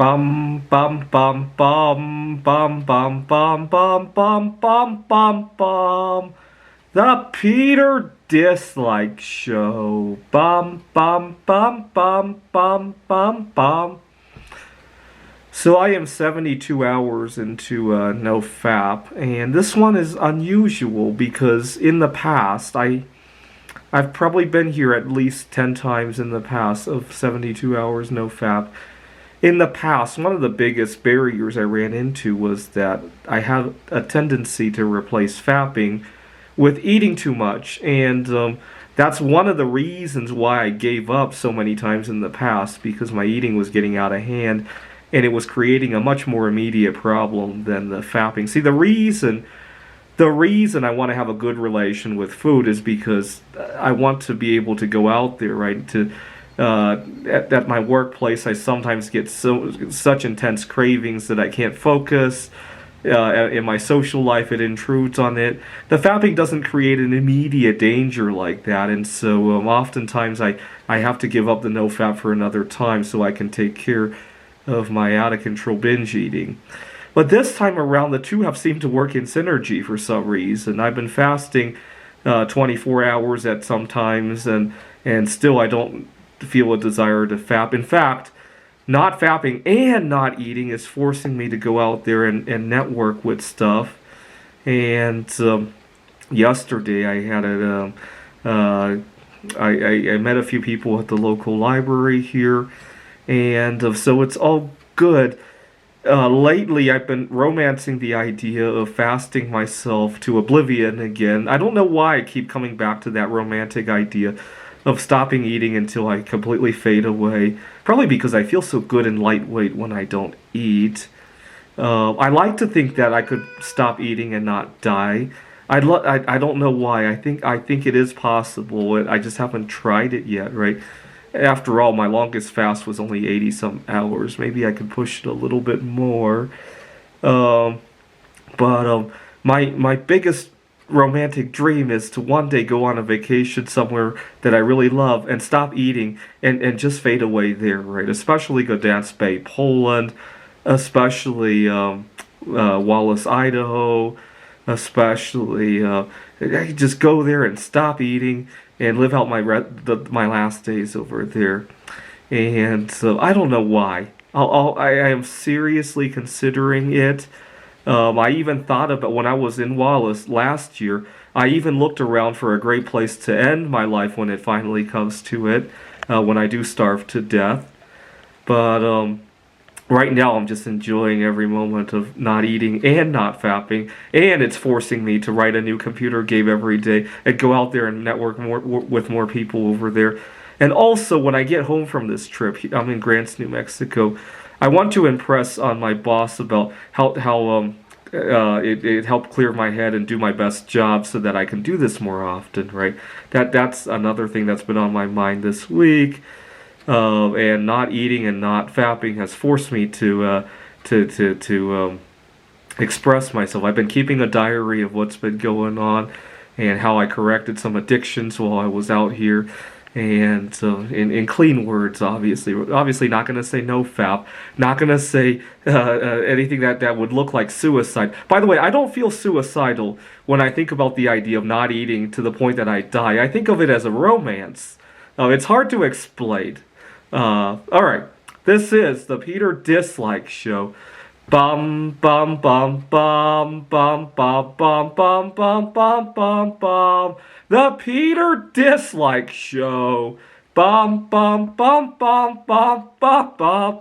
Bum bum bum bum bum bum bum bum bum bum bum bum. The Peter Dislike Show. Bum bum bum bum bum bum bum. So I am 72 hours into no FAP, and this one is unusual because in the past I've probably been here at least 10 times in the past of 72 hours no FAP. In the past, one of the biggest barriers I ran into was that I had a tendency to replace fapping with eating too much, and that's one of the reasons why I gave up so many times in the past, because my eating was getting out of hand, and it was creating a much more immediate problem than the fapping. See, the reason I want to have a good relation with food is because I want to be able to go out there, right, to at my workplace, I sometimes get such intense cravings that I can't focus. In my social life, it intrudes on it. The fapping doesn't create an immediate danger like that, and so oftentimes I have to give up the no fap for another time so I can take care of my out of control binge eating. But this time around, the two have seemed to work in synergy for some reason. I've been fasting 24 hours at some times, and still I don't feel a desire to fap. In fact, not fapping and not eating is forcing me to go out there and network with stuff. And yesterday I had I met a few people at the local library here, and so it's all good. Lately, I've been romancing the idea of fasting myself to oblivion again. I don't know why I keep coming back to that romantic idea of stopping eating until I completely fade away. Probably because I feel so good and lightweight when I don't eat. I like to think that I could stop eating and not die. I don't know why. I think it is possible. I just haven't tried it yet, right? After all, my longest fast was only 80 some hours. Maybe I could push it a little bit more. But my biggest romantic dream is to one day go on a vacation somewhere that I really love and stop eating and just fade away there, right? Especially Gdansk Bay, Poland, especially Wallace, Idaho, especially I just go there and stop eating and live out my last days over there. And so I don't know why. I am seriously considering it. I even thought about when I was in Wallace last year. I even looked around for a great place to end my life when it finally comes to it, when I do starve to death. But right now I'm just enjoying every moment of not eating and not fapping, and it's forcing me to write a new computer game every day and go out there and network with more people over there. And also, when I get home from this trip, I'm in Grants, New Mexico, I want to impress on my boss about how it helped clear my head and do my best job so that I can do this more often, right? That's another thing that's been on my mind this week. And not eating and not fapping has forced me to express myself. I've been keeping a diary of what's been going on and how I corrected some addictions while I was out here. And in clean words, obviously not going to say no fap, not going to say anything that would look like suicide. By the way, I don't feel suicidal when I think about the idea of not eating to the point that I die. I think of it as a romance. It's hard to explain. Alright, this is the Peter Dislike Show. Bum bum bum bum bum bum bum bum bum bum bum bum. The Peter Dislike Show. Bum bum bum bum bum bum bum.